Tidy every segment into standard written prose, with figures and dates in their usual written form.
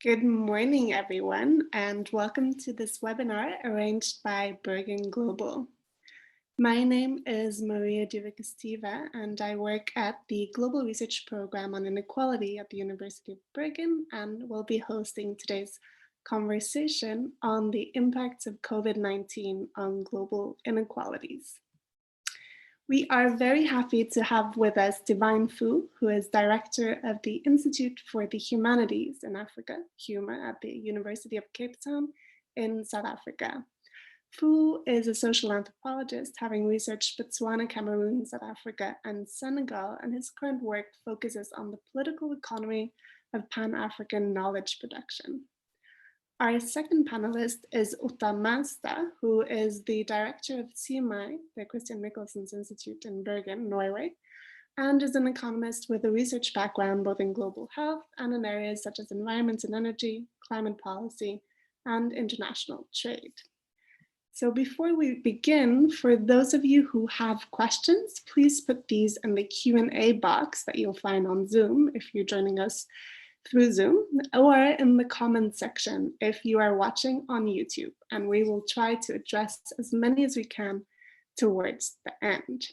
Good morning, everyone, and welcome to this webinar arranged by Bergen Global. My name is Maria Divicastiva, and I work at the Global Research Program on Inequality at the University of Bergen, and will be hosting today's conversation on the impacts of COVID-19 on global inequalities. We are very happy to have with us Divine Fu, who is Director of the Institute for the Humanities in Africa, HUMA, at the University of Cape Town in South Africa. Fu is a social anthropologist, having researched Botswana, Cameroon, South Africa, and Senegal, and his current work focuses on the political economy of Pan-African knowledge production. Our second panelist is Uta Masta, who is the director of CMI, the Christian Michelsen's Institute in Bergen, Norway, and is an economist with a research background both in global health and in areas such as environment and energy, climate policy, and international trade. So before we begin, for those of you who have questions, please put these in the Q&A box that you'll find on Zoom if you're joining us through Zoom, or in the comments section if you are watching on YouTube, and we will try to address as many as we can towards the end.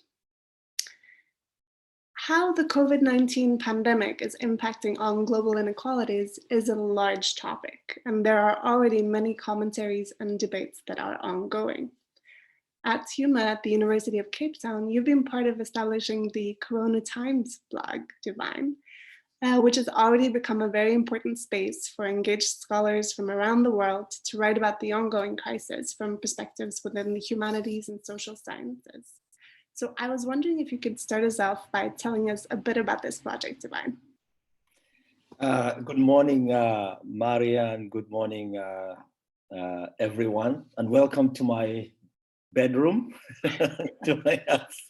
How the COVID-19 pandemic is impacting on global inequalities is a large topic, and there are already many commentaries and debates that are ongoing. At HUMA at the University of Cape Town, you've been part of establishing the Corona Times blog, Divine, which has already become a very important space for engaged scholars from around the world to write about the ongoing crisis from perspectives within the humanities and social sciences. So I was wondering if you could start us off by telling us a bit about this project, Divine. Good morning, Maria, and good morning, everyone, and welcome to my bedroom, to my house.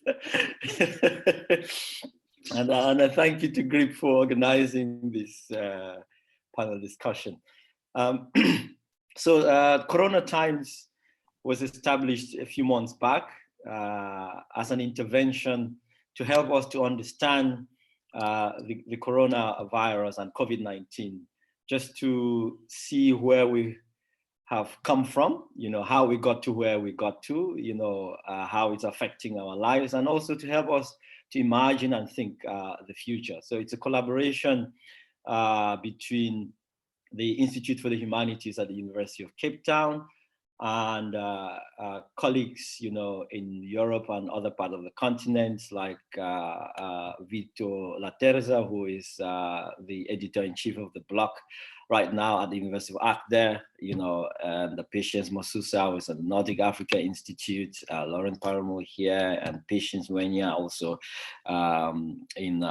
And I thank you to GRIP for organizing this panel discussion. Corona Times was established a few months back as an intervention to help us to understand the coronavirus and COVID-19, just to see where we have come from, how we got to where we got to, how it's affecting our lives, and also to help us to imagine and think the future. So it's a collaboration between the Institute for the Humanities at the University of Cape Town and colleagues, in Europe and other parts of the continent, like Vito Laterza, who is the editor-in-chief of the blog right now at the University of Agder, and the Patience Masusa, who is at the Nordic Africa Institute, Lauren Paramo here, and Patience Wenya also in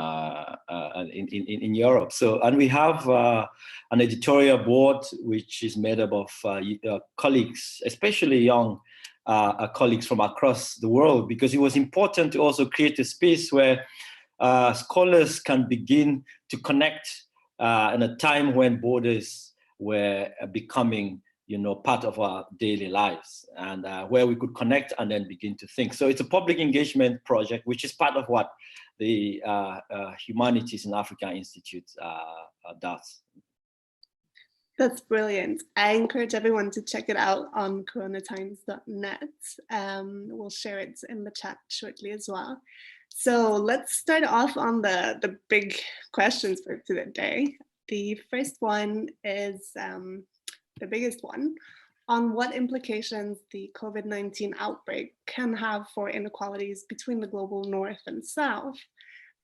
Europe. So, and we have an editorial board which is made up of colleagues, especially young colleagues from across the world, because it was important to also create a space where scholars can begin to connect in a time when borders were becoming, part of our daily lives, and where we could connect and then begin to think. So it's a public engagement project, which is part of what the Humanities in Africa Institute does. That's brilliant. I encourage everyone to check it out on coronatimes.net. We'll share it in the chat shortly as well. So let's start off on the big questions for today. The first one is the biggest one, on what implications the COVID-19 outbreak can have for inequalities between the global north and south,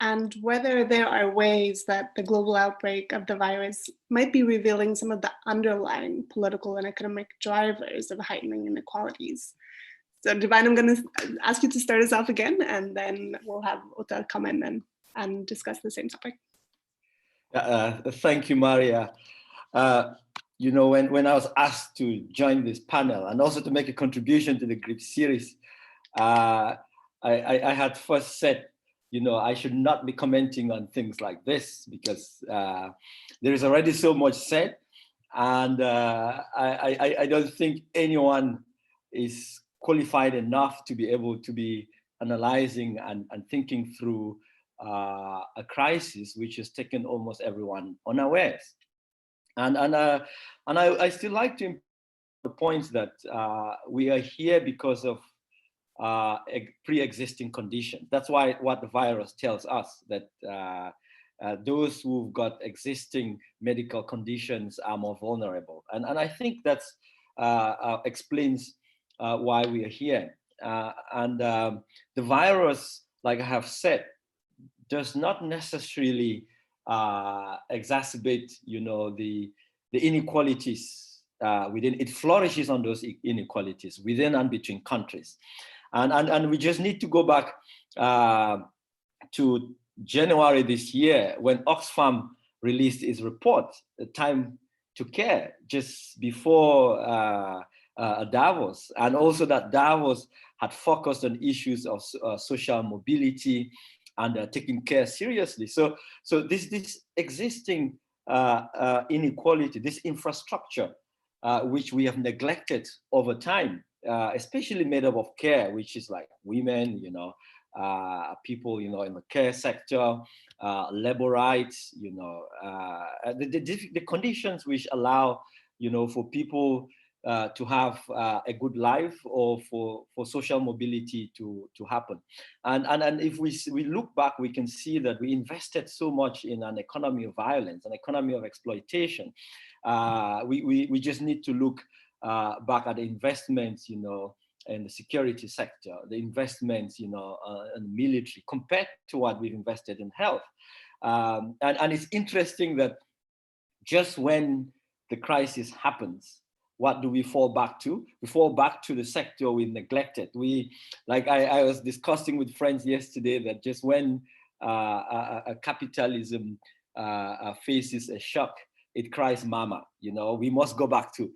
and whether there are ways that the global outbreak of the virus might be revealing some of the underlying political and economic drivers of heightening inequalities. So Divine, I'm going to ask you to start us off again, and then we'll have Uta come in and discuss the same topic. Thank you, Maria. When I was asked to join this panel and also to make a contribution to the GRIP series, I had first said, I should not be commenting on things like this because there is already so much said, and I don't think anyone is qualified enough to be able to be analyzing and thinking through a crisis which has taken almost everyone unawares. I still like to impart the points that we are here because of pre-existing conditions. That's why what the virus tells us, that those who've got existing medical conditions are more vulnerable. And I think that's explains why we are here. The virus, like I have said, does not necessarily exacerbate, the inequalities within. It flourishes on those inequalities within and between countries. And we just need to go back to January this year, when Oxfam released its report, Time to Care, just before Davos, and also that Davos had focused on issues of social mobility and taking care seriously. So this existing inequality, this infrastructure, which we have neglected over time, especially made up of care, which is like women, people, in the care sector, labor rights, the conditions which allow, for people to have a good life, or for social mobility to happen. And if we look back, we can see that we invested so much in an economy of violence, an economy of exploitation. We just need to look back at the investments, in the security sector, the investments, in the military, compared to what we've invested in health. And it's interesting that just when the crisis happens, what do we fall back to? We fall back to the sector we neglected. I was discussing with friends yesterday, that just when capitalism faces a shock, it cries mama. We must go back to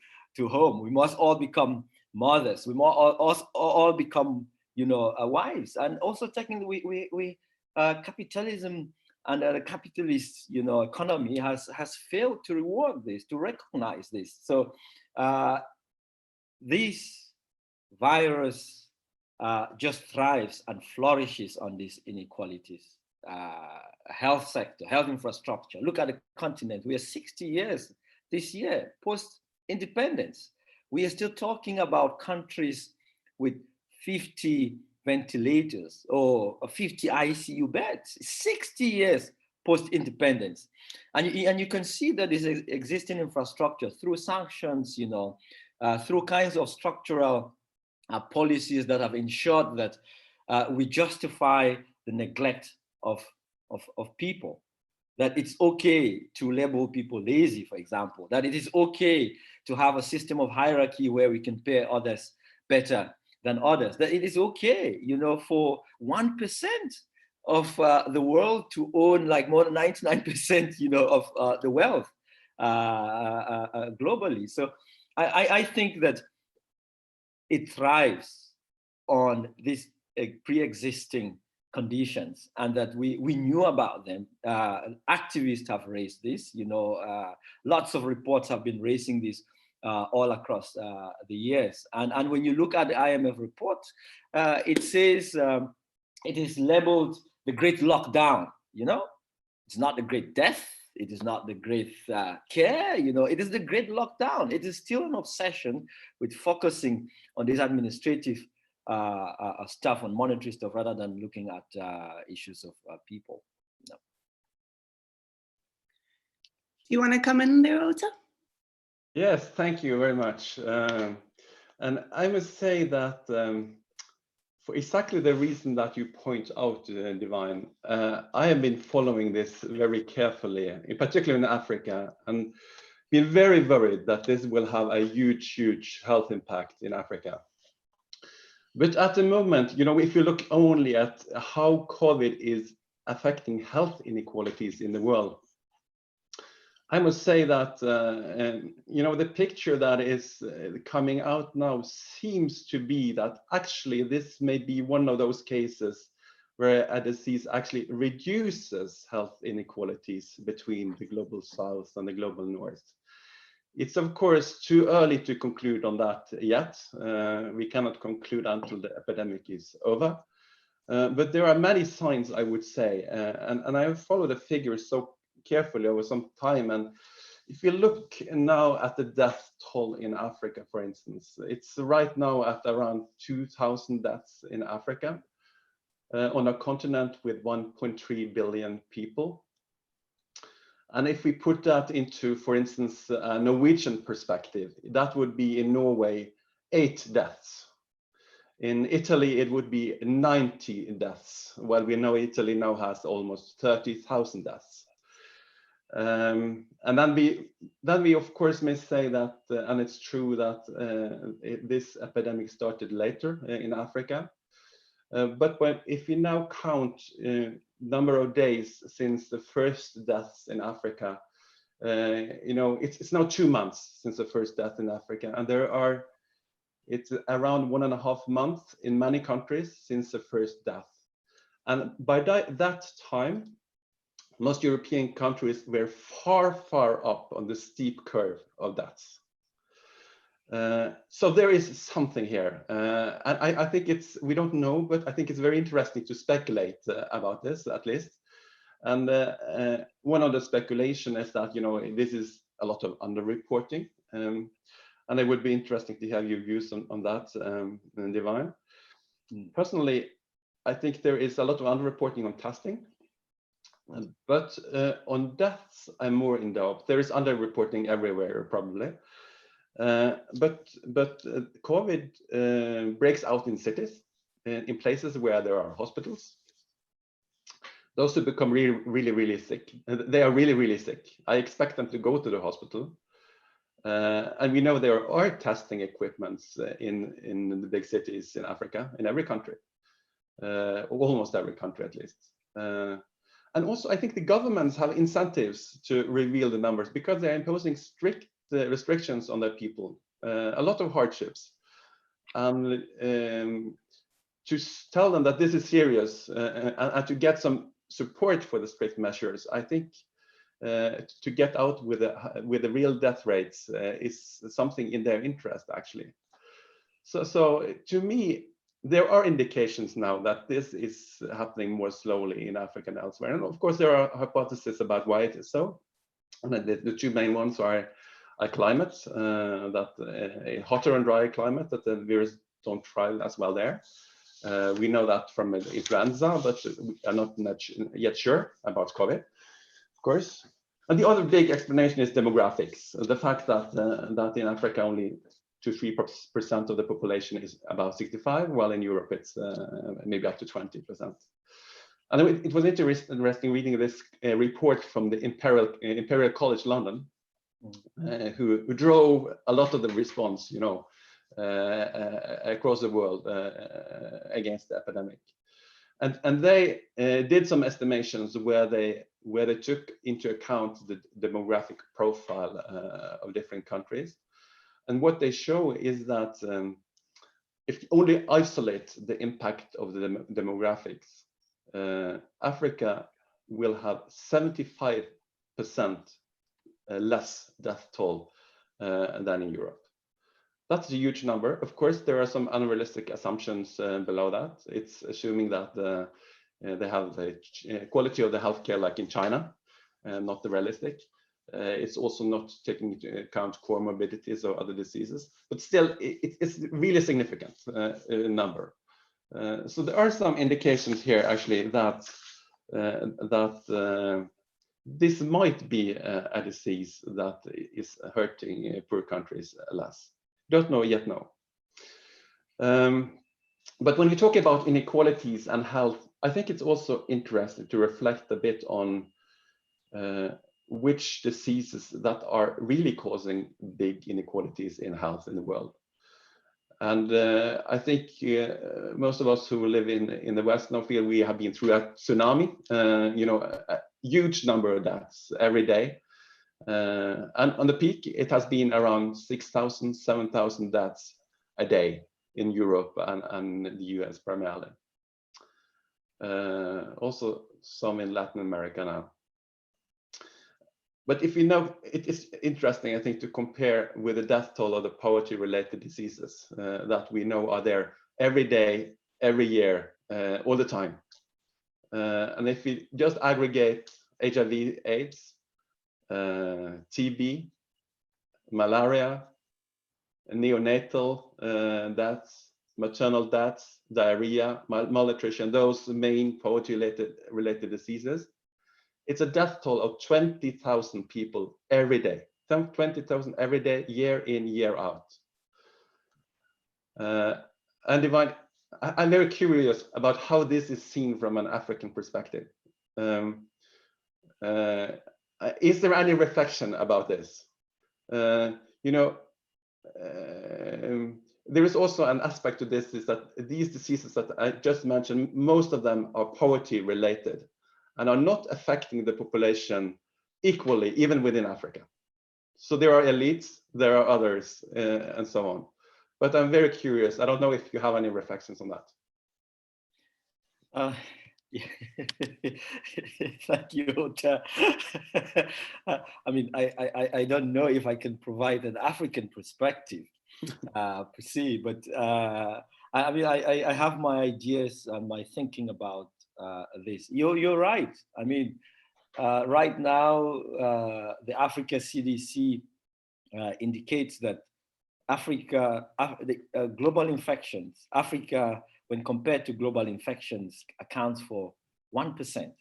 home. We must all become mothers. We must all become, wives. And also technically, we capitalism and the capitalist, economy has failed to reward this, to recognize this. So this virus just thrives and flourishes on these inequalities. Health sector, health infrastructure. Look at the continent. We are 60 years this year post-independence. We are still talking about countries with 50 ventilators or 50 ICU beds, 60 years post-independence. And you can see that this existing infrastructure through sanctions, through kinds of structural policies that have ensured that we justify the neglect of people. That it's okay to label people lazy, for example, that it is okay to have a system of hierarchy where we can pay others better than others, that it is okay, for 1% of the world to own like more than 99%, of the wealth globally. So I think that it thrives on these pre-existing conditions, and that we knew about them. Activists have raised this, lots of reports have been raising this all across the years. And when you look at the IMF report, it says it is labeled the Great Lockdown. It's not the Great Death. It is not the Great Care. It is the Great Lockdown. It is still an obsession with focusing on this administrative stuff, on monetary stuff, rather than looking at issues of people. No. Do you want to come in there, Ota? Yes, thank you very much. And I must say that for exactly the reason that you point out, Divine, I have been following this very carefully, in particular in Africa, and been very worried that this will have a huge health impact in Africa. But at the moment, if you look only at how COVID is affecting health inequalities in the world, I must say that, the picture that is coming out now seems to be that actually this may be one of those cases where a disease actually reduces health inequalities between the global south and the global north. It's of course too early to conclude on that yet. We cannot conclude until the epidemic is over. But there are many signs, I would say, and I have followed the figures so carefully over some time, and if you look now at the death toll in Africa, for instance, it's right now at around 2,000 deaths in Africa, on a continent with 1.3 billion people. And if we put that into, for instance, a Norwegian perspective, that would be in Norway 8 deaths. In Italy, it would be 90 deaths. Well, we know Italy now has almost 30,000 deaths. And then we of course may say that, and it's true that this epidemic started later in Africa. But if we now count number of days since the first deaths in Africa, it's now 2 months since the first death in Africa, and it's around 1.5 months in many countries since the first death. And by that time, most European countries were far, far up on the steep curve of deaths. So there is something here. And I think we don't know, but I think it's very interesting to speculate about this, at least. And one of the speculation is that, this is a lot of underreporting. And it would be interesting to have your views on that, Divine. Personally, I think there is a lot of underreporting on testing. But on deaths, I'm more in doubt. There is underreporting everywhere, probably. But COVID breaks out in cities, in places where there are hospitals. Those who become really, really sick, they are really, really sick. I expect them to go to the hospital. And we know there are testing equipments in the big cities in Africa, in every country, almost every country at least. And also, I think the governments have incentives to reveal the numbers because they're imposing strict restrictions on their people, a lot of hardships. And to tell them that this is serious and to get some support for the strict measures, I think to get out with the real death rates is something in their interest, actually. So to me, there are indications now that this is happening more slowly in Africa and elsewhere. And of course, there are hypotheses about why it is so. And the 2 main ones are climate, that a hotter and drier climate, that the virus don't thrive as well there. We know that from influenza, but we are not yet sure about COVID, of course. And the other big explanation is demographics. The fact that in Africa only 2-3% of the population is about 65, while in Europe it's maybe up to 20%. And it was interesting reading this report from the Imperial College London, who drove a lot of the response, across the world against the epidemic. And they did some estimations where they took into account the demographic profile of different countries. And what they show is that if you only isolate the impact of the demographics, Africa will have 75% less death toll than in Europe. That's a huge number. Of course, there are some unrealistic assumptions below that. It's assuming that they have the quality of the healthcare like in China, not the realistic. It's also not taking into account comorbidities or other diseases, but still, it's really significant number. So there are some indications here actually that this might be a disease that is hurting poor countries less. Don't know yet now. But when we talk about inequalities and health, I think it's also interesting to reflect a bit on which diseases that are really causing big inequalities in health in the world. And I think most of us who live in the West now feel we have been through a tsunami, a huge number of deaths every day. And on the peak, it has been around 6,000, 7,000 deaths a day in Europe and the US primarily. Also some in Latin America now. But if you know, it is interesting, I think, to compare with the death toll of the poverty-related diseases that we know are there every day, every year, all the time. And if we just aggregate HIV/AIDS, TB, malaria, neonatal deaths, maternal deaths, diarrhea, malnutrition, those main poverty-related diseases. It's a death toll of 20,000 people every day. 20,000 every day, year in, year out. And Divine, I'm very curious about how this is seen from an African perspective. Is there any reflection about this? There is also an aspect to this, is that these diseases that I just mentioned, most of them are poverty related and are not affecting the population equally, even within Africa. So there are elites, there are others, and so on. But I'm very curious. I don't know if you have any reflections on that. Thank you, Ota. I mean, I don't know if I can provide an African perspective per se, but I mean, I have my ideas and my thinking about this. You're right. I mean, right now, the Africa CDC indicates that global infections, Africa, when compared to global infections, accounts for 1%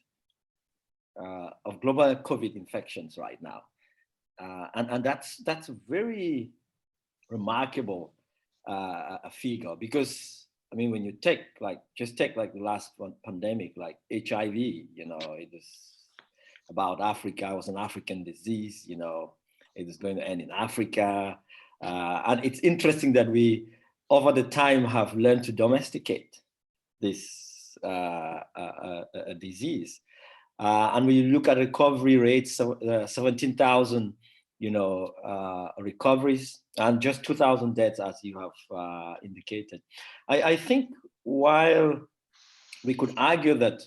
of global COVID infections right now. And that's a very remarkable figure, because I mean, when you just take the last one pandemic, like HIV, it was about Africa. It was an African disease, it was going to end in Africa. And it's interesting that we, over the time, have learned to domesticate this disease. And when you look at recovery rates, 17,000, recoveries, and just 2,000 deaths, as you have indicated. I think while we could argue that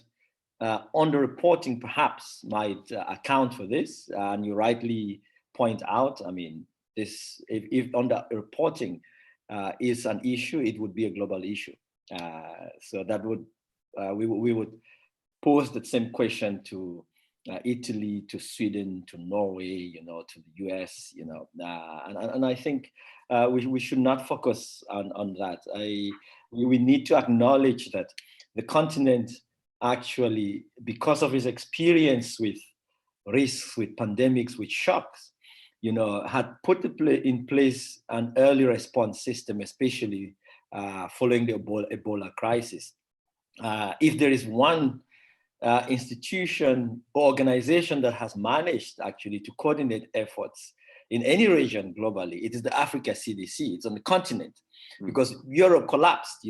underreporting perhaps might account for this, and you rightly point out, I mean, if underreporting is an issue, it would be a global issue. So that would we would pose the same question to Italy, to Sweden, to Norway, to the US, and I think we should not focus on that. We need to acknowledge that the continent actually, because of his experience with risks, with pandemics, with shocks, had put in place an early response system, especially following the Ebola crisis. If there is one institution or organization that has managed actually to coordinate efforts in any region globally, it is the Africa CDC. It's on the continent, because Europe collapsed,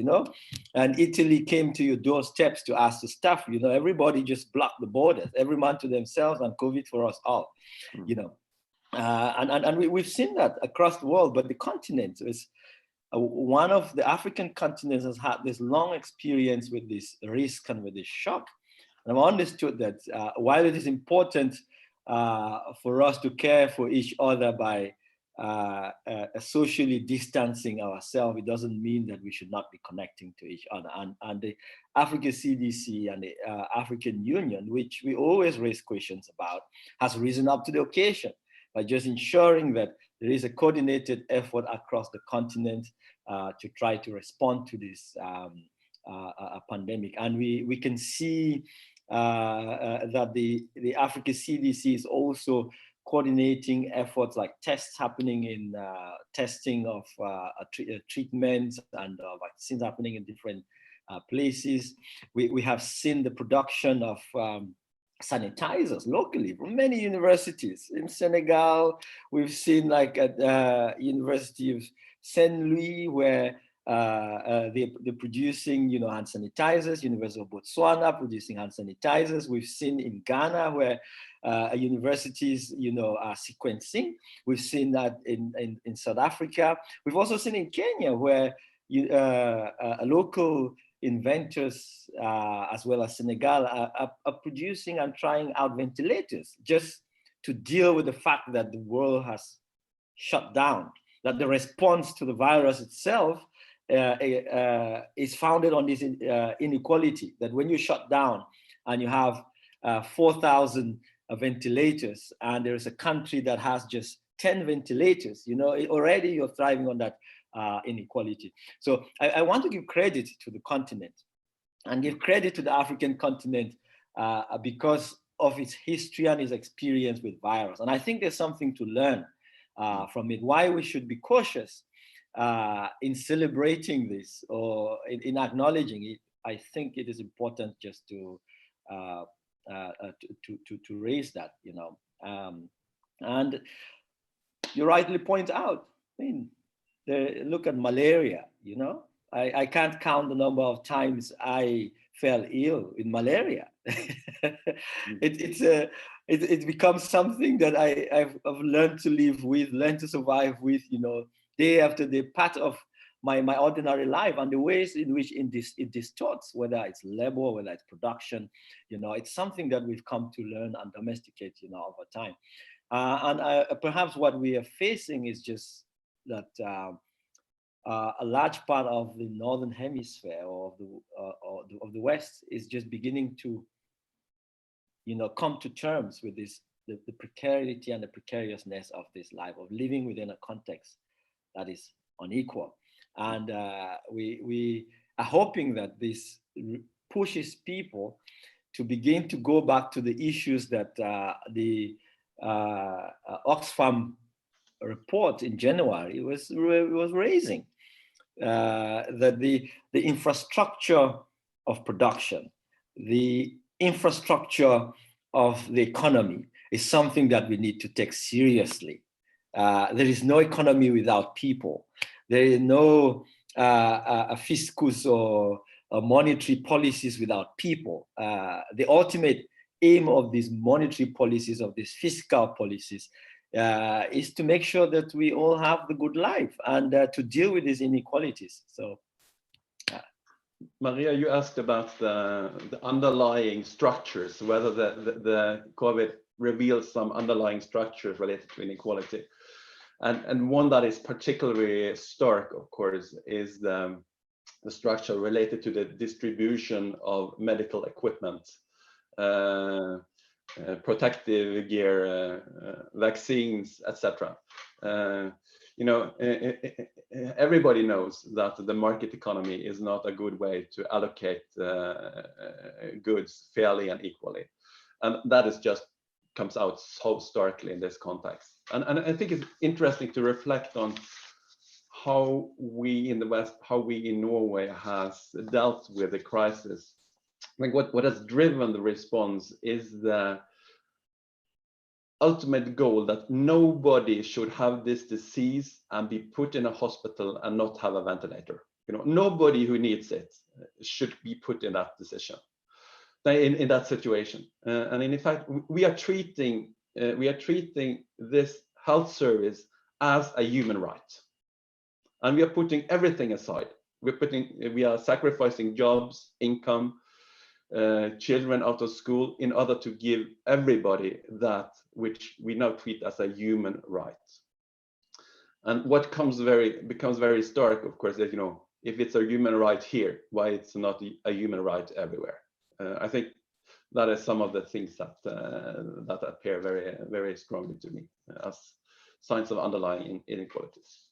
and Italy came to your doorsteps to ask the staff, everybody just blocked the borders, every man to themselves, and COVID for us all, and we've seen that across the world. But the continent is one of the African continents has had this long experience with this risk and with this shock. And I've understood that while it is important for us to care for each other by socially distancing ourselves, it doesn't mean that we should not be connecting to each other. And the Africa CDC and the African Union, which we always raise questions about, has risen up to the occasion by just ensuring that there is a coordinated effort across the continent to try to respond to this pandemic. And we can see that the Africa CDC is also coordinating efforts like tests happening in testing of treatments and vaccines happening in different places. We have seen the production of sanitizers locally from many universities in Senegal. We've seen like at University of Saint Louis, where they're producing, hand sanitizers. University of Botswana producing hand sanitizers. We've seen in Ghana where universities, are sequencing. We've seen that in South Africa. We've also seen in Kenya where local inventors, as well as Senegal, are producing and trying out ventilators just to deal with the fact that the world has shut down, that the response to the virus itself is founded on this inequality, that when you shut down and you have 4,000 ventilators, and there is a country that has just 10 ventilators, already you're thriving on that inequality. So I want to give credit to the continent and give credit to the African continent because of its history and its experience with virus. And I think there's something to learn from it, why we should be cautious in celebrating this or in acknowledging it. I think it is important just to raise that, and you rightly point out, look at malaria, I can't count the number of times I fell ill in malaria. It becomes something that I've learned to live with, learned to survive with, day after day, part of my ordinary life, and the ways in which it distorts, whether it's labor, whether it's production, it's something that we've come to learn and domesticate, over time. Perhaps what we are facing is just that a large part of the northern hemisphere or of the West is just beginning to, come to terms with this, the precarity and the precariousness of this life, of living within a context that is unequal. And we are hoping that this pushes people to begin to go back to the issues that the Oxfam report in January was raising, that the infrastructure of production, the infrastructure of the economy is something that we need to take seriously. There is no economy without people. There is no a fiscus or monetary policies without people. The ultimate aim of these monetary policies, of these fiscal policies, is to make sure that we all have the good life and to deal with these inequalities. So, Maria, you asked about the underlying structures, whether the COVID reveals some underlying structures related to inequality. And one that is particularly stark, of course, is the structure related to the distribution of medical equipment, protective gear, vaccines, etc. Everybody knows that the market economy is not a good way to allocate goods fairly and equally, and that is just comes out so starkly in this context. And I think it's interesting to reflect on how we in the West, how we in Norway has dealt with the crisis. Like what has driven the response is the ultimate goal that nobody should have this disease and be put in a hospital and not have a ventilator. Nobody who needs it should be put in that decision, in that situation. And in fact, we are treating this health service as a human right, and we are putting everything aside. We are sacrificing jobs, income, children out of school in order to give everybody that which we now treat as a human right. And what becomes very stark, of course, is if it's a human right here, why it's not a human right everywhere? I think that is some of the things that appear very, very strongly to me as signs of underlying inequalities.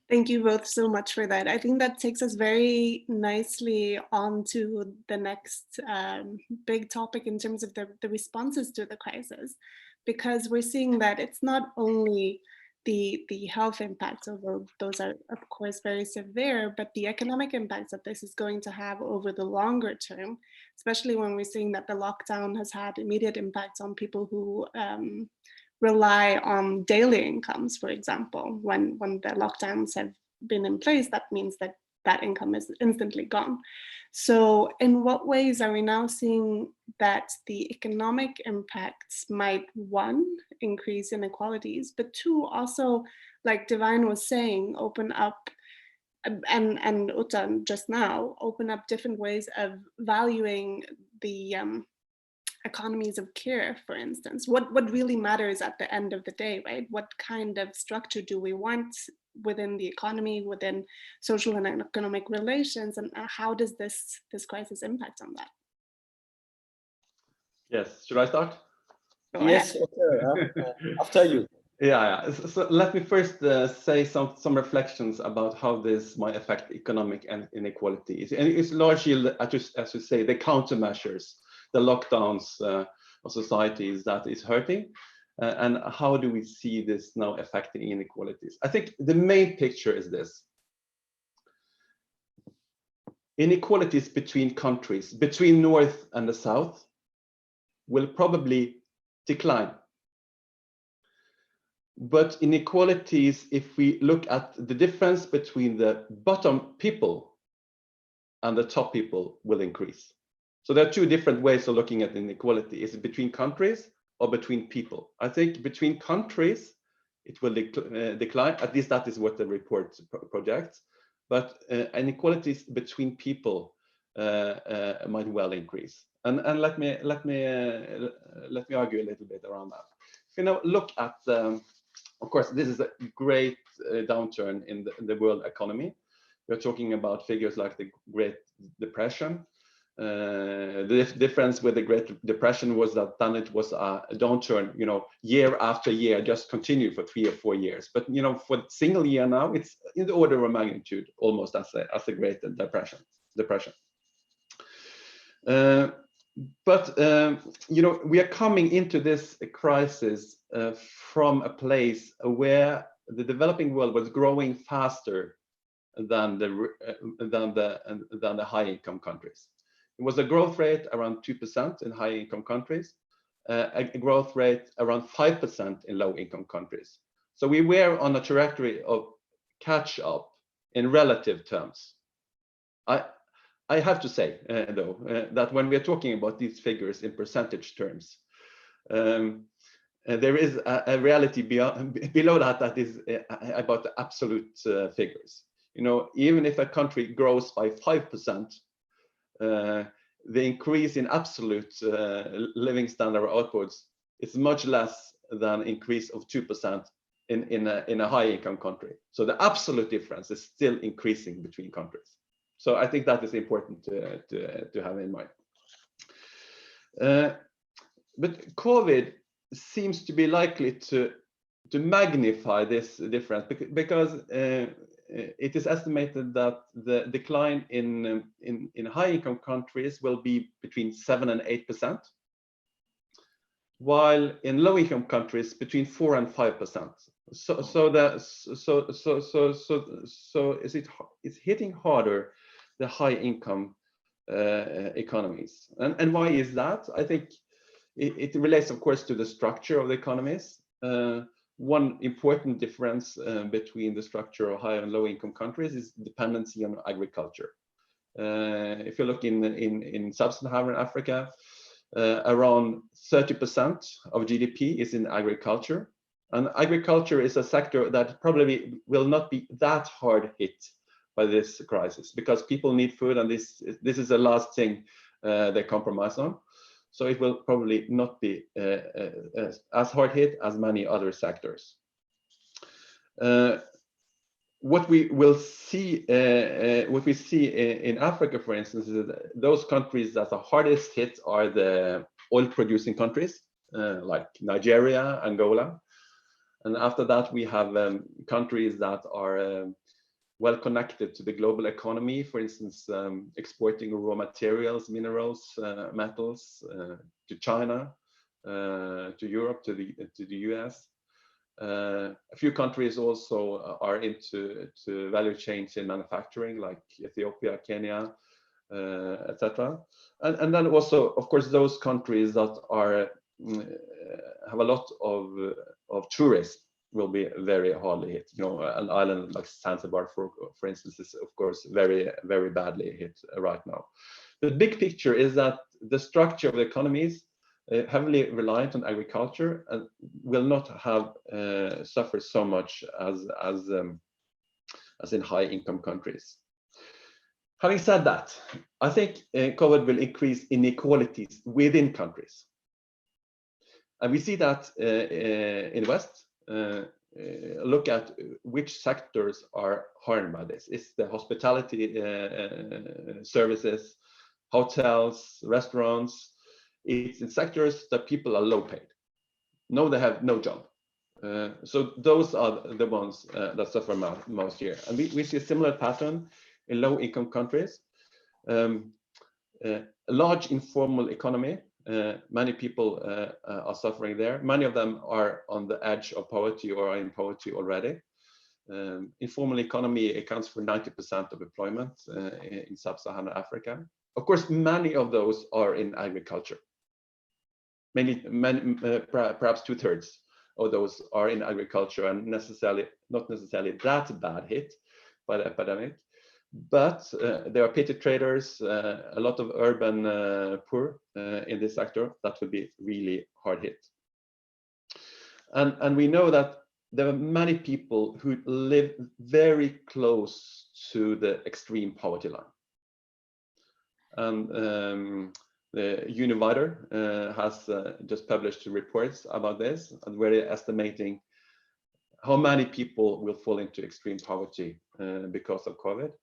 Thank you both so much for that. I think that takes us very nicely on to the next big topic in terms of the responses to the crisis, because we're seeing that it's not only the health impacts, although those are of course very severe, but the economic impacts that this is going to have over the longer term, especially when we're seeing that the lockdown has had immediate impacts on people who rely on daily incomes, for example. When the lockdowns have been in place, that means that that income is instantly gone. So in what ways are we now seeing that the economic impacts might, one, increase inequalities, but two, also, like Divine was saying, open up, and Uta just now, open up different ways of valuing the economies of care, for instance. What really matters at the end of the day, right? What kind of structure do we want within the economy, within social and economic relations, and how does this crisis impact on that? Yes, should I start? Go Yes, ahead. okay. After you. Yeah. So let me first say some reflections about how this might affect economic and inequalities. And it's largely, as you say, the countermeasures, the lockdowns of societies that is hurting. And how do we see this now affecting inequalities? I think the main picture is this. Inequalities between countries, between North and the South, will probably decline. But inequalities, if we look at the difference between the bottom people and the top people, will increase. So there are two different ways of looking at inequality. Is it between countries or between people? I think between countries, it will decline. At least that is what the report projects. But inequalities between people might well increase. And let me argue a little bit around that. If you now look at of course, this is a great downturn in the world economy. We're talking about figures like the Great Depression. The difference with the Great Depression was that then it was a downturn, year after year, just continued for 3 or 4 years. But for a single year now, it's in the order of magnitude almost as a Great Depression. But we are coming into this crisis from a place where the developing world was growing faster than the high-income countries. It was a growth rate around 2% in high-income countries, a growth rate around 5% in low-income countries. So we were on a trajectory of catch-up in relative terms. I have to say, though, that when we're talking about these figures in percentage terms, there is a reality below that is about the absolute figures. Even if a country grows by 5%, the increase in absolute living standard outputs is much less than increase of 2% in a high-income country. So the absolute difference is still increasing between countries. So I think that is important to have in mind. But COVID seems to be likely to magnify this difference because it is estimated that the decline in high-income countries will be between 7 and 8%, while in low-income countries between 4 and 5%. So it's hitting harder the high-income economies. And why is that? I think it relates, of course, to the structure of the economies. One important difference between the structure of high and low-income countries is dependency on agriculture. If you look in sub-Saharan Africa, around 30% of GDP is in agriculture. And agriculture is a sector that probably will not be that hard hit by this crisis because people need food, and this is the last thing they compromise on. So it will probably not be as hard hit as many other sectors. What we see in Africa, for instance, is that those countries that are hardest hit are the oil-producing countries like Nigeria, Angola, and after that we have countries that are well connected to the global economy, for instance, exporting raw materials, minerals, metals to China, to Europe, to the US. A few countries also are into value chains in manufacturing, like Ethiopia, Kenya, etc. And then also, of course, those countries that are have a lot of tourists will be very hardly hit. An island like Zanzibar, for instance, is of course very, very badly hit right now. The big picture is that the structure of the economies heavily reliant on agriculture and will not have suffered so much as in high-income countries. Having said that, I think COVID will increase inequalities within countries. And we see that in the West. Look at which sectors are harmed by this. It's the hospitality services, hotels, restaurants. it's in sectors that people are low paid. No, they have no job. So those are the ones that suffer most here. And we see a similar pattern in low income countries. A large informal economy. Many people are suffering there. Many of them are on the edge of poverty or are in poverty already. Informal economy accounts for 90% of employment in sub-Saharan Africa. Of course, many of those are in agriculture. Perhaps 2/3 of those are in agriculture, and not necessarily that bad hit by the epidemic. But there are petty traders, a lot of urban poor in this sector that will be really hard hit. And we know that there are many people who live very close to the extreme poverty line. And the Univider has just published reports about this, and where they're estimating how many people will fall into extreme poverty because of COVID.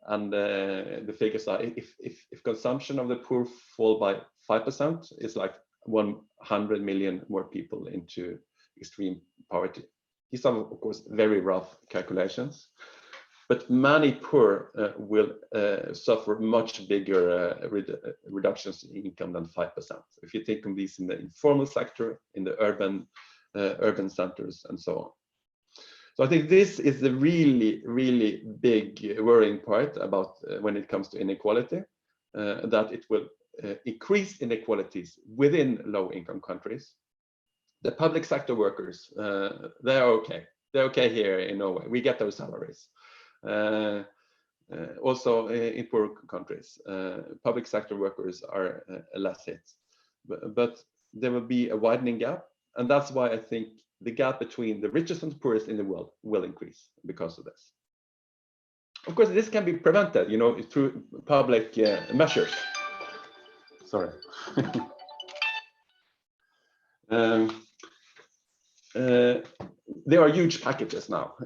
And the figures are, if consumption of the poor fall by 5%, it's like 100 million more people into extreme poverty. These are, of course, very rough calculations, but many poor will suffer much bigger reductions in income than 5%. If you think of these in the informal sector, in the urban centers, and so on. So I think this is the really, really big worrying part about when it comes to inequality, that it will increase inequalities within low-income countries. The public sector workers, they are okay. They're okay here in Norway. We get those salaries. Also in poor countries, public sector workers are less hit. But there will be a widening gap, and that's why I think the gap between the richest and poorest in the world will increase because of this. Of course, this can be prevented, through public measures. Sorry. There are huge packages now,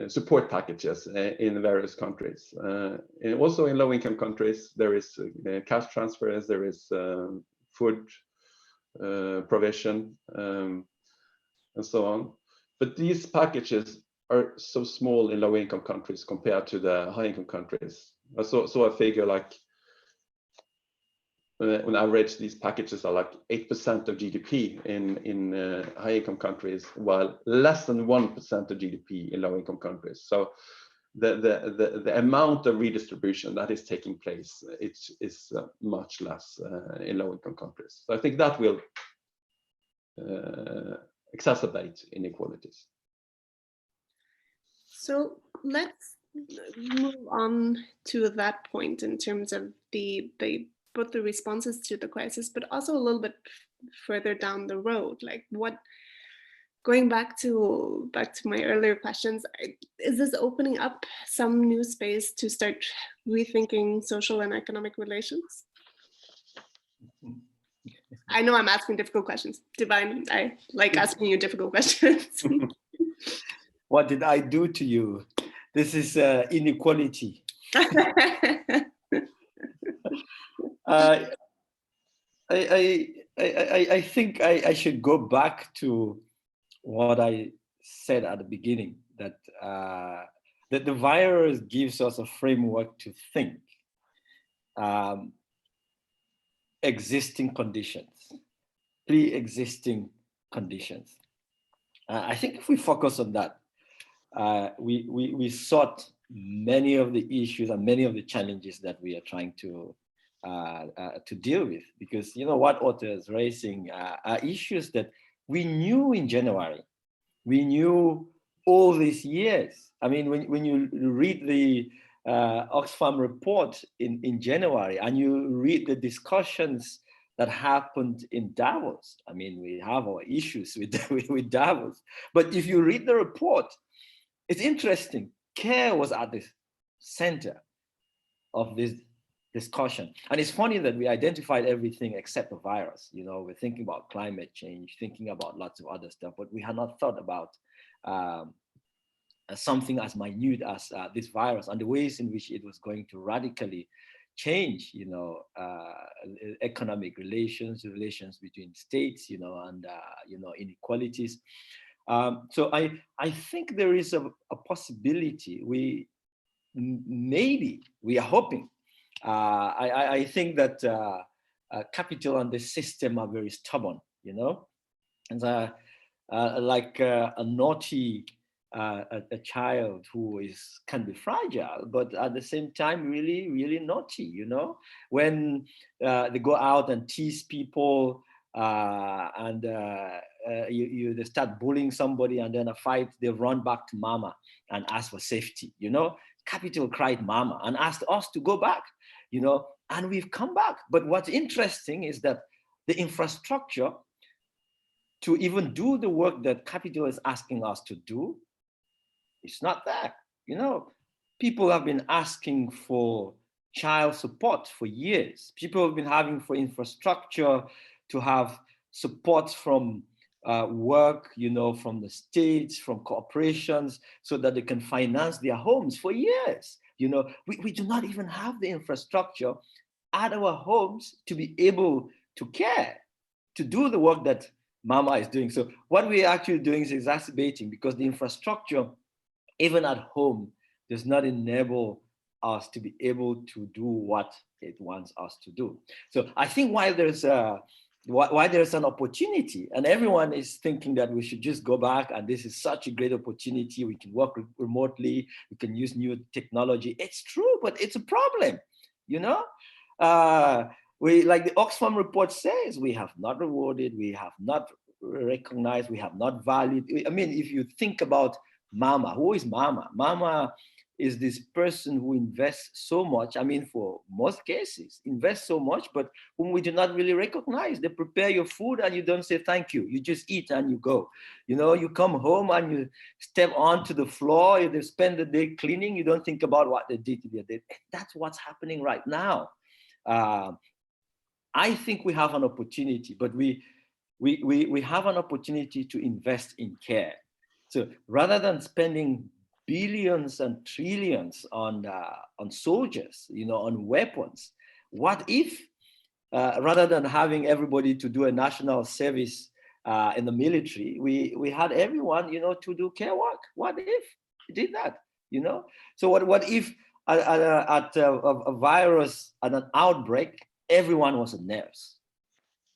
support packages in various countries. And also in low-income countries, there is cash transfers, there is food provision, and so on. But these packages are so small in low-income countries compared to the high-income countries. I saw a figure like, on average, these packages are like 8% of GDP in high-income countries, while less than 1% of GDP in low-income countries. So the amount of redistribution that is taking place is much less in low-income countries. So I think that will exacerbate inequalities. So let's move on to that point in terms of both the responses to the crisis, but also a little bit further down the road. Like going back to my earlier questions, is this opening up some new space to start rethinking social and economic relations? I know I'm asking difficult questions. Divine, I like asking you difficult questions. What did I do to you? This is inequality. I think I should go back to what I said at the beginning, that the virus gives us a framework to think existing conditions, pre-existing conditions. I think if we focus on that, we sort many of the issues and many of the challenges that we are trying to deal with, because what Otto is raising are issues that we knew in January, we knew all these years. I mean, when you read the Oxfam report in January and you read the discussions that happened in Davos, I mean, we have our issues with Davos, but if you read the report, it's interesting. Care was at the center of this discussion. And it's funny that we identified everything except the virus. We're thinking about climate change, thinking about lots of other stuff, but we had not thought about something as minute as this virus and the ways in which it was going to radically change, economic relations between states, and inequalities. So I think there is a possibility. Maybe we are hoping. I think that capital and the system are very stubborn, and like a naughty a child who can be fragile, but at the same time really, really naughty. When they go out and tease people, and they start bullying somebody, and then a fight, they run back to mama and ask for safety. Capital cried mama and asked us to go back, and we've come back. But what's interesting is that the infrastructure to even do the work that capital is asking us to do, it's not there. People have been asking for child support for years. People have been having for infrastructure to have support from work, from the states, from corporations, so that they can finance their homes for years. We do not even have the infrastructure at our homes to be able to care, to do the work that mama is doing. So what we're actually doing is exacerbating, because the infrastructure, even at home, does not enable us to be able to do what it wants us to do. So I think while there's an opportunity, and everyone is thinking that we should just go back, and this is such a great opportunity, we can work remotely, we can use new technology. It's true, but it's a problem, we, like the Oxfam report says, we have not rewarded, we have not recognized, we have not valued. I mean, if you think about mama, who is mama? Mama is this person who invests so much. I mean, for most cases, invests so much, but whom we do not really recognize. They prepare your food and you don't say thank you. You just eat and you go. You come home and you step onto the floor. They spend the day cleaning. You don't think about what they did to their day. That's what's happening right now. I think we have an opportunity, but we have an opportunity to invest in care. So rather than spending billions and trillions on soldiers, on weapons, what if rather than having everybody to do a national service in the military, we had everyone, to do care work? What if we did that? So what if at a virus, at an outbreak, everyone was a nurse?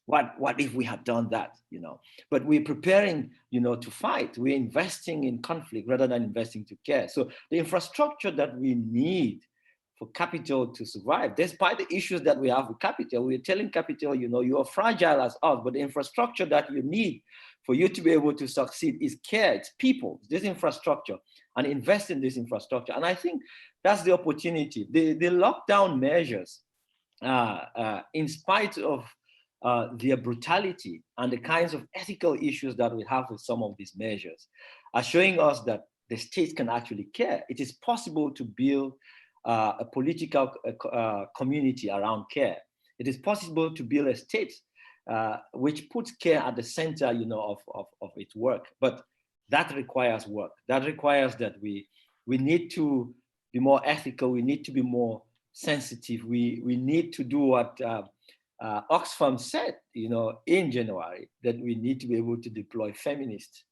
What if we had done that? But we're preparing, to fight. We're investing in conflict rather than investing to care. So the infrastructure that we need for capital to survive, despite the issues that we have with capital, we're telling capital, you are fragile as us, but the infrastructure that you need for you to be able to succeed is care, it's people, this infrastructure, and invest in this infrastructure. And I think that's the opportunity. The lockdown measures, in spite of their brutality and the kinds of ethical issues that we have with some of these measures, are showing us that the state can actually care. It is possible to build a political community around care. It is possible to build a state which puts care at the center, of its work. But that requires work. That requires that we need to be more ethical. We need to be more sensitive. We need to do what Oxfam said, in January, that we need to be able to deploy feminist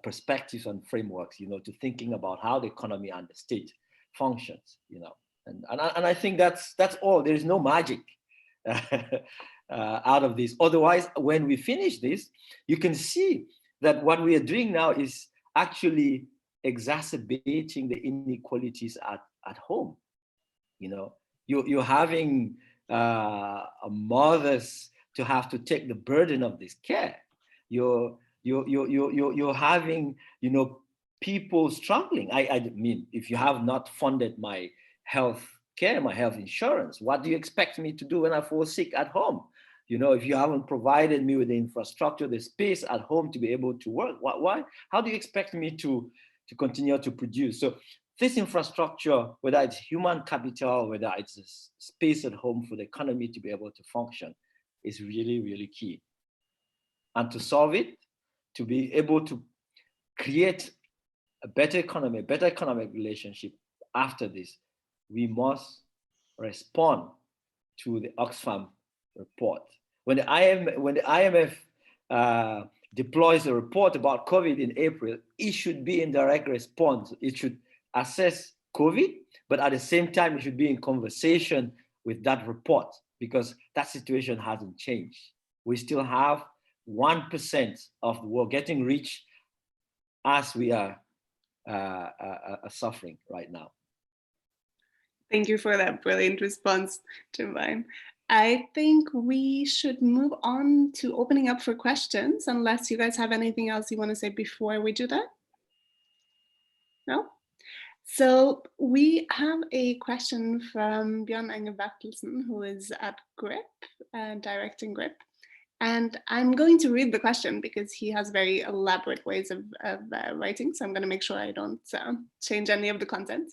perspectives and frameworks, to thinking about how the economy and the state functions, and I think that's all. There is no magic out of this. Otherwise, when we finish this, you can see that what we are doing now is actually exacerbating the inequalities at home. You're having mothers to have to take the burden of this care. You're having, people struggling. I mean, if you have not funded my health care, my health insurance, what do you expect me to do when I fall sick at home? If you haven't provided me with the infrastructure, the space at home to be able to work, why? How do you expect me to continue to produce? So this infrastructure, whether it's human capital, whether it's a space at home for the economy to be able to function, is really, really key. And to solve it, to be able to create a better economy, a better economic relationship after this, we must respond to the Oxfam report. When the IMF deploys a report about COVID in April, it should be in direct response. It should assess COVID, but at the same time, it should be in conversation with that report, because that situation hasn't changed. We still have 1% of the world getting rich as we are suffering right now. Thank you for that brilliant response, Divine. I think we should move on to opening up for questions, unless you guys have anything else you want to say before we do that. No? So we have a question from Björn Enge Bertelsen, who is at GRIP, directing GRIP. And I'm going to read the question because he has very elaborate ways of writing. So I'm going to make sure I don't change any of the content.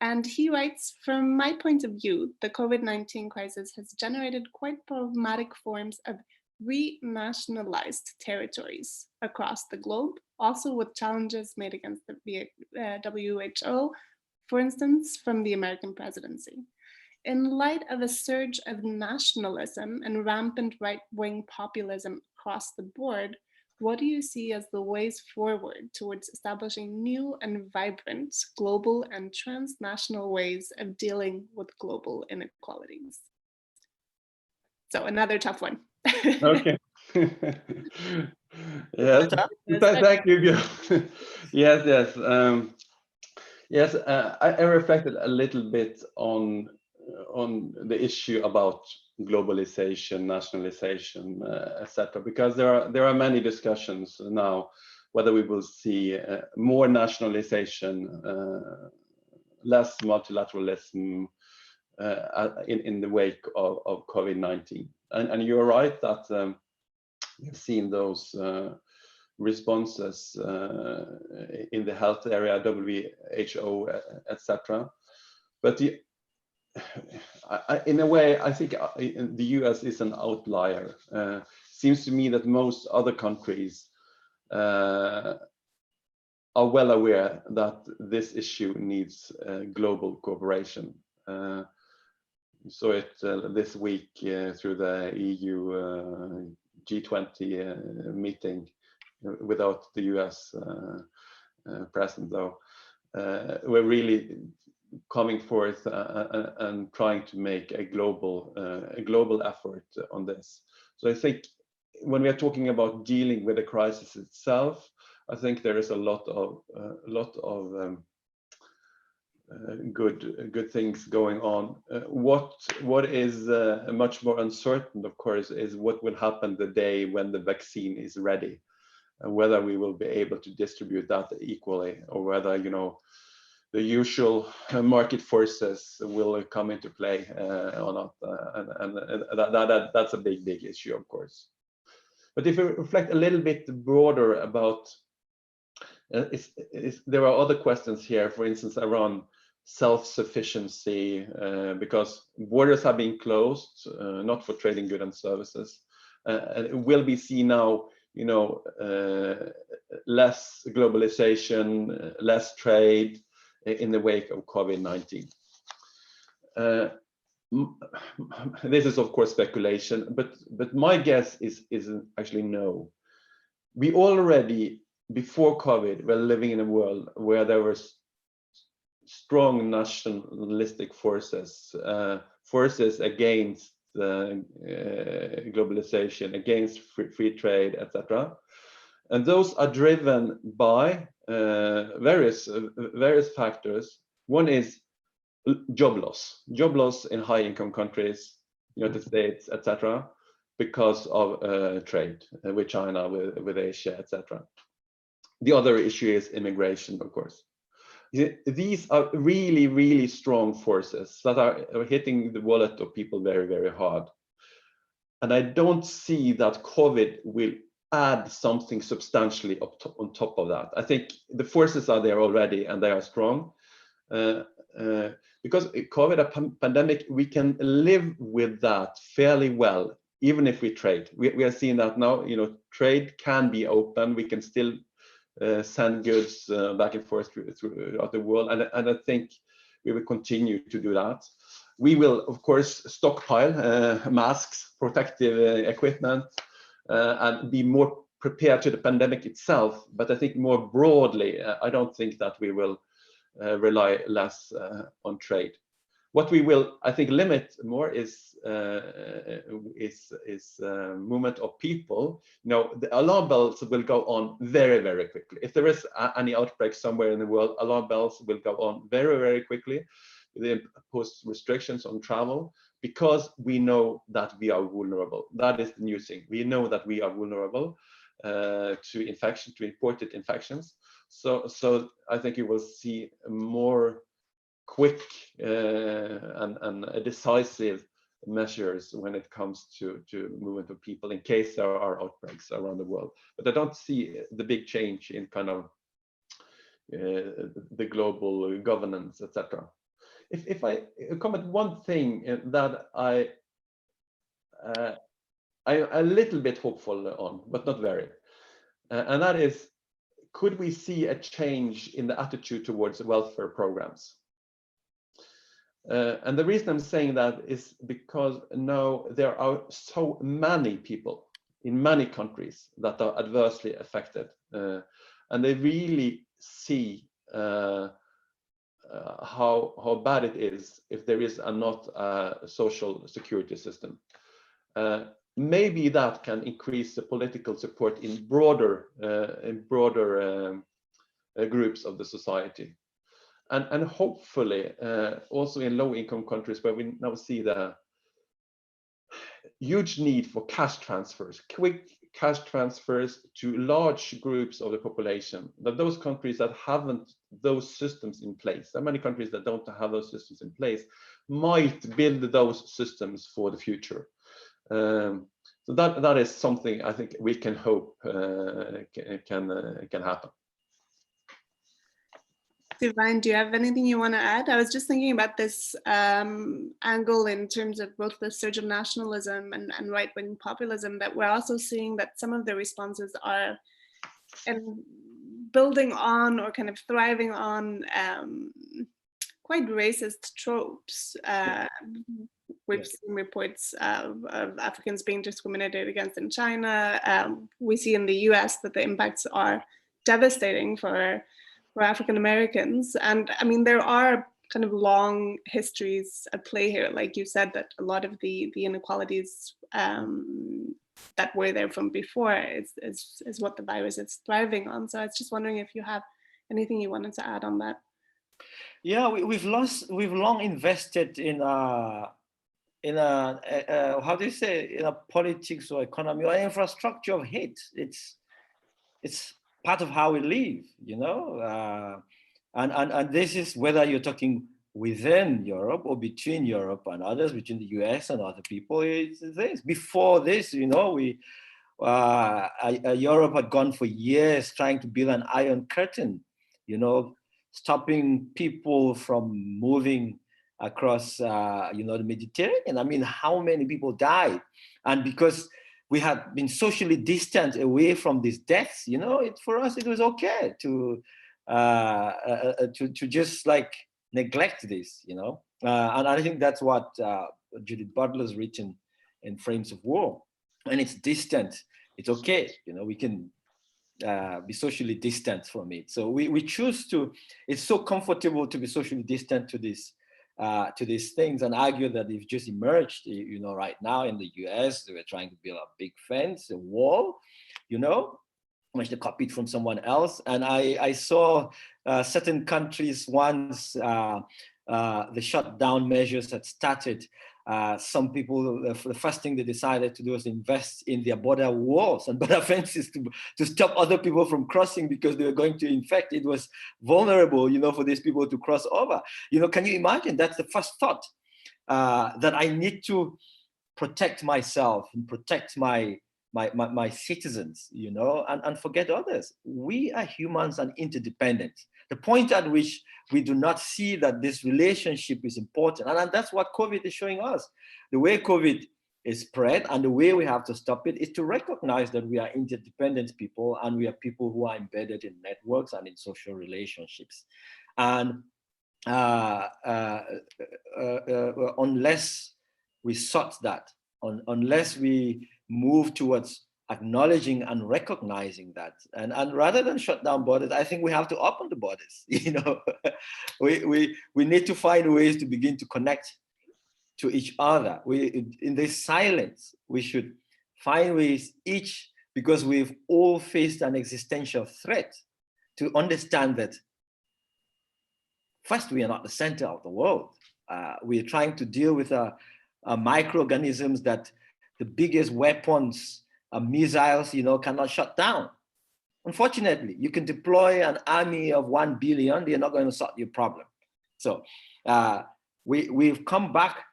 And he writes, from my point of view, the COVID-19 crisis has generated quite problematic forms of renationalized territories across the globe, also with challenges made against the WHO, for instance, from the American presidency. In light of a surge of nationalism and rampant right-wing populism across the board, what do you see as the ways forward towards establishing new and vibrant global and transnational ways of dealing with global inequalities? So another tough one. Okay. Yes. Thank you, Björn. Yes. Yes. I reflected a little bit on the issue about globalization, nationalization, etc. Because there are many discussions now whether we will see more nationalization, less multilateralism in the wake of COVID-19. And you're right that we've seen those responses in the health area, WHO, etc. But in a way, I think the US is an outlier. Seems to me that most other countries are well aware that this issue needs global cooperation. So it this week through the EU G20 meeting without the US present, though. We're really coming forth and trying to make a global effort on this. So I think when we are talking about dealing with the crisis itself, I think there is a lot of good things going on. What is much more uncertain, of course, is what will happen the day when the vaccine is ready, and whether we will be able to distribute that equally, or whether the usual market forces will come into play or not, and that's a big issue, of course. But if we reflect a little bit broader about, there are other questions here, for instance, around self-sufficiency, because borders have been closed, not for trading goods and services, and will we see now, less globalization, less trade in the wake of COVID-19? This is of course speculation, but my guess is actually no. We already, before COVID, were living in a world where there were strong nationalistic forces against globalization, against free trade, etc. And those are driven by various factors. One is job loss in high-income countries, United States, etc., because of trade with China, with Asia, etc. The other issue is immigration, of course. These are really strong forces that are hitting the wallet of people very hard. And I don't see that COVID will add something substantially on top of that. I think the forces are there already and they are strong. Because COVID, a pandemic, we can live with that fairly well, even if we trade. We are seeing that now, trade can be open. We can still send goods back and forth throughout the world. And I think we will continue to do that. We will, of course, stockpile masks, protective equipment, and be more prepared to the pandemic itself. But I think more broadly, I don't think that we will rely less on trade. What we will, I think, limit more is movement of people. You know, the alarm bells will go on very, very quickly. If there is any outbreak somewhere in the world, alarm bells will go on very, very quickly. They impose restrictions on travel because we know that we are vulnerable. That is the new thing. We know that we are vulnerable to infection, to imported infections. So I think you will see more quick and decisive measures when it comes to movement of people in case there are outbreaks around the world. But I don't see the big change in kind of the global governance, etc. If I comment one thing that I'm a little bit hopeful on, but not very, and that is, could we see a change in the attitude towards welfare programs? And the reason I'm saying that is because now there are so many people in many countries that are adversely affected, and they really see how bad it is if there is not a social security system. Maybe that can increase the political support in broader groups of the society. And hopefully also in low-income countries where we now see the huge need for cash transfers, quick cash transfers to large groups of the population, that those countries that haven't those systems in place, there are many countries that don't have those systems in place, might build those systems for the future. So that is something I think we can hope can happen. Divine, do you have anything you want to add? I was just thinking about this angle in terms of both the surge of nationalism and right-wing populism, that we're also seeing that some of the responses are building on or kind of thriving on quite racist tropes. We've seen reports of Africans being discriminated against in China. We see in the US that the impacts are devastating for African Americans. And I mean, there are kind of long histories at play here. Like you said, that a lot of the inequalities that were there from before is what the virus is thriving on. So I was just wondering if you have anything you wanted to add on that. Yeah, we've long invested in how do you say, in a politics or economy or infrastructure of hate. It's part of how we live, you know, and this is whether you're talking within Europe or between Europe and others, between the US and other people. It's this. Before this, you know, Europe had gone for years trying to build an iron curtain, you know, stopping people from moving across, you know, the Mediterranean. I mean, how many people died? And because we had been socially distant away from these deaths, you know, for us, it was okay to just like neglect this, you know. And I think that's what Judith Butler's written in Frames of War. When it's distant, it's okay, you know, we can be socially distant from it. So we choose to, it's so comfortable to be socially distant to these things and argue that they've just emerged, you know, right now in the US, they were trying to build a big fence, a wall, you know, which they copied from someone else. And I saw certain countries, once the shutdown measures had started, some people, the first thing they decided to do was invest in their border walls and border fences to stop other people from crossing because they were going to infect. It was vulnerable, you know, for these people to cross over. You know, can you imagine? That's the first thought, that I need to protect myself and protect my citizens, you know, and forget others. We are humans and interdependent. The point at which we do not see that this relationship is important. And that's what COVID is showing us. The way COVID is spread and the way we have to stop it is to recognize that we are interdependent people and we are people who are embedded in networks and in social relationships. And unless we sort that, unless we move towards acknowledging and recognizing that, and rather than shut down borders, I think we have to open the borders. We need to find ways to begin to connect to each other. In this silence, we should find ways each, because we've all faced an existential threat, to understand that first, we are not the center of the world. We are trying to deal with microorganisms that the biggest weapons, missiles, cannot shut down. Unfortunately, you can deploy an army of 1 billion, they're not going to solve your problem. So we've come back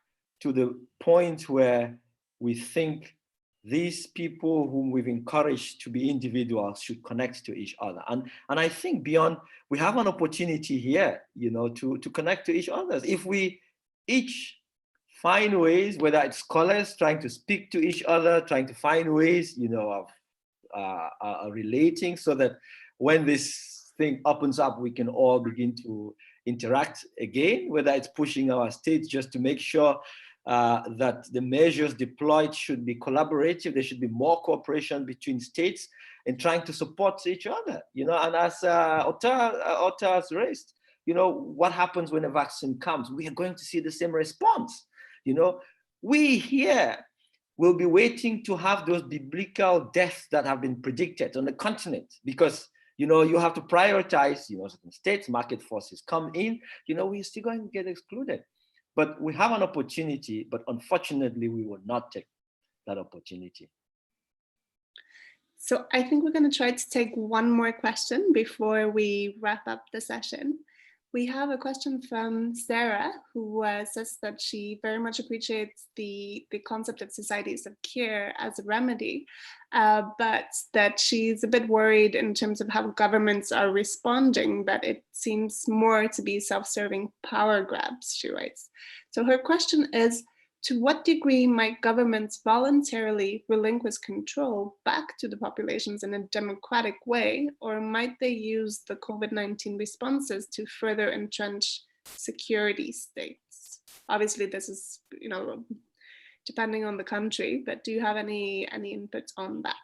to the point where we think these people whom we've encouraged to be individuals should connect to each other. And I think beyond, we have an opportunity here, to connect to each other. If we each find ways, whether it's scholars trying to speak to each other, trying to find ways, of relating, so that when this thing opens up, we can all begin to interact again, whether it's pushing our states just to make sure that the measures deployed should be collaborative. There should be more cooperation between states in trying to support each other, and as Otta has raised, what happens when a vaccine comes? We are going to see the same response. We here will be waiting to have those biblical deaths that have been predicted on the continent, because you have to prioritize, certain states, market forces come in, we're still going to get excluded. But we have an opportunity, but unfortunately, we will not take that opportunity. So I think we're going to try to take one more question before we wrap up the session. We have a question from Sarah, who says that she very much appreciates the concept of societies of care as a remedy, but that she's a bit worried in terms of how governments are responding, that it seems more to be self-serving power grabs, she writes. So her question is, to what degree might governments voluntarily relinquish control back to the populations in a democratic way, or might they use the COVID-19 responses to further entrench security states? Obviously, this is, depending on the country, but do you have any input on that?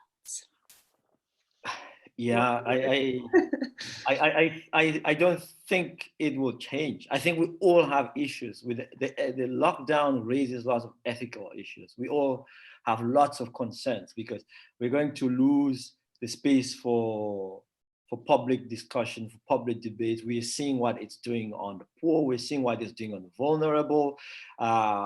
Yeah, I don't think it will change. I think we all have issues with the lockdown raises lots of ethical issues. We all have lots of concerns because we're going to lose the space for public discussion, for public debate. We are seeing what it's doing on the poor. We're seeing what it's doing on the vulnerable.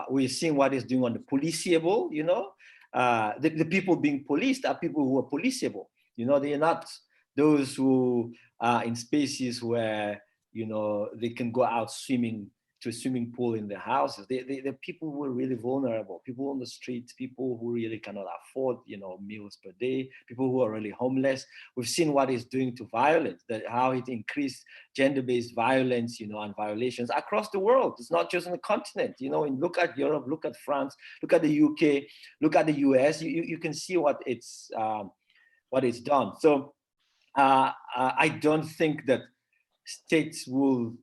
We're seeing what it's doing on the policeable. The people being policed are people who are policeable. They are not those who are in spaces where, they can go out swimming to a swimming pool in their houses. They're people who are really vulnerable, people on the streets, people who really cannot afford, meals per day, people who are really homeless. We've seen what it's doing to violence, how it increased gender-based violence, and violations across the world. It's not just on the continent, and look at Europe, look at France, look at the UK, look at the US, you can see what it's done. So I don't think that states will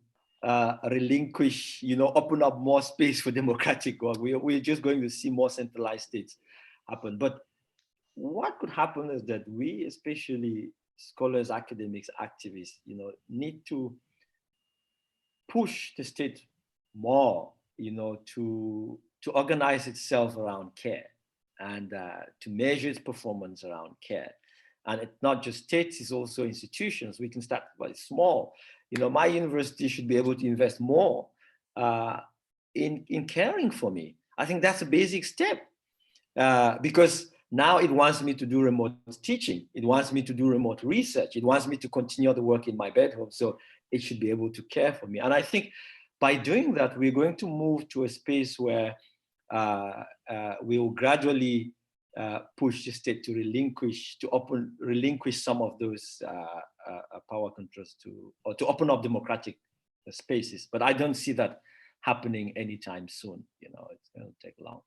relinquish, open up more space for democratic work. We're just going to see more centralized states happen. But what could happen is that we, especially scholars, academics, activists, need to push the state more, to organize itself around care and to measure its performance around care. And it's not just states, it's also institutions. We can start by small. My university should be able to invest more in caring for me. I think that's a basic step because now it wants me to do remote teaching. It wants me to do remote research. It wants me to continue the work in my bedroom. So it should be able to care for me. And I think by doing that, we're going to move to a space where we will gradually push the state to relinquish some of those power controls or to open up democratic spaces. But I don't see that happening anytime soon. It's going to take long.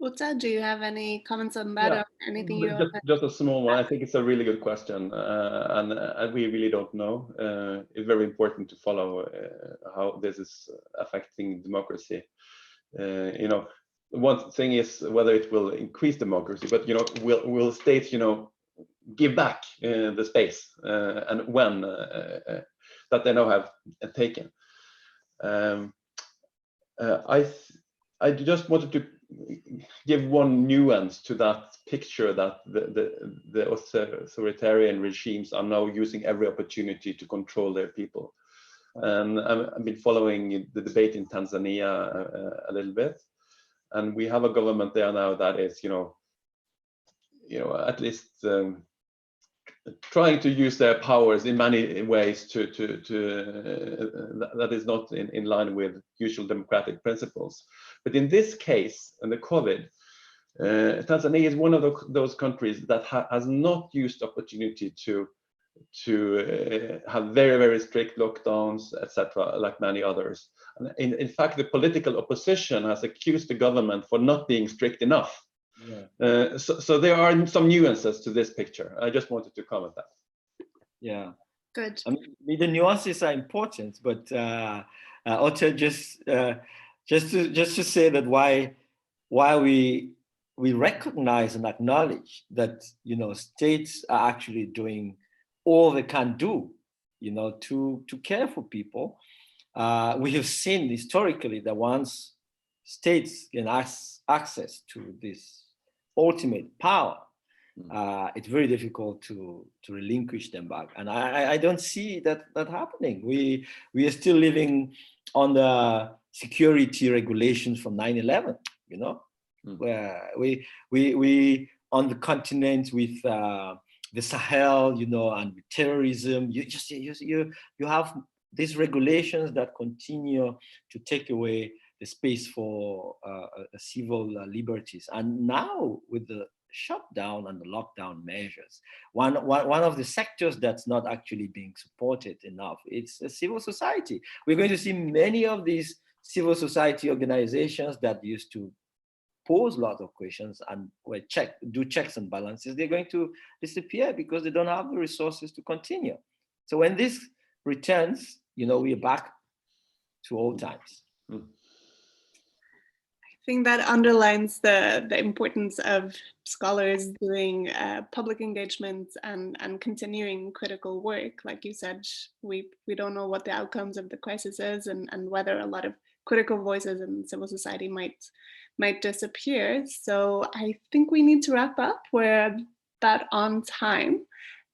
Uta, do you have any comments on that or anything you want to just a small one. I think it's a really good question, and we really don't know. It's very important to follow how this is affecting democracy. One thing is whether it will increase democracy, but will states give back the space and when that they now have taken. I just wanted to give one nuance to that picture that the authoritarian regimes are now using every opportunity to control their people. And I've been following the debate in Tanzania a little bit, and we have a government there now that is, at least trying to use their powers in many ways that is not in line with usual democratic principles. But in this case, in the COVID, Tanzania is one of those countries that has not used the opportunity to have very, very strict lockdowns, etc., like many others. And in fact, the political opposition has accused the government for not being strict enough. Yeah. So there are some nuances to this picture. I just wanted to comment that. Yeah. Good. I mean, the nuances are important, but also just to say that why we recognize and acknowledge that states are actually doing all they can do, to care for people. We have seen historically that once states can access to this ultimate power, it's very difficult to relinquish them back. And I don't see that happening. We are still living under security regulations from 9/11, where we on the continent with the Sahel, and with terrorism, you have these regulations that continue to take away the space for civil liberties. And now with the shutdown and the lockdown measures, one of the sectors that's not actually being supported enough, it's civil society. We're going to see many of these civil society organizations that used to pose a lot of questions and do checks and balances, they're going to disappear because they don't have the resources to continue. So when this returns, we are back to old times. I think that underlines the importance of scholars doing public engagement and continuing critical work. Like you said, we don't know what the outcomes of the crisis is and whether a lot of critical voices in civil society might disappear. So I think we need to wrap up. We're about on time.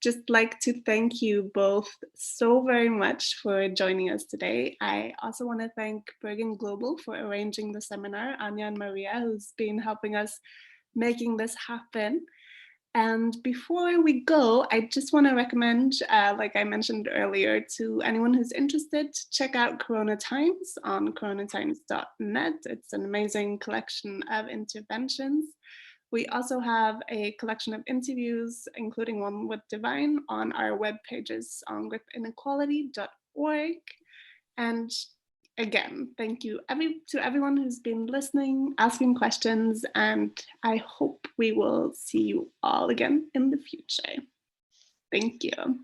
Just like to thank you both so very much for joining us today. I also want to thank Bergen Global for arranging the seminar, Anya and Maria, who's been helping us making this happen. And before we go, I just want to recommend, like I mentioned earlier, to anyone who's interested, to check out Corona Times on coronatimes.net. It's an amazing collection of interventions. We also have a collection of interviews, including one with Divine, on our web pages on inequality.org. And again, thank you to everyone who's been listening, asking questions, and I hope we will see you all again in the future. Thank you.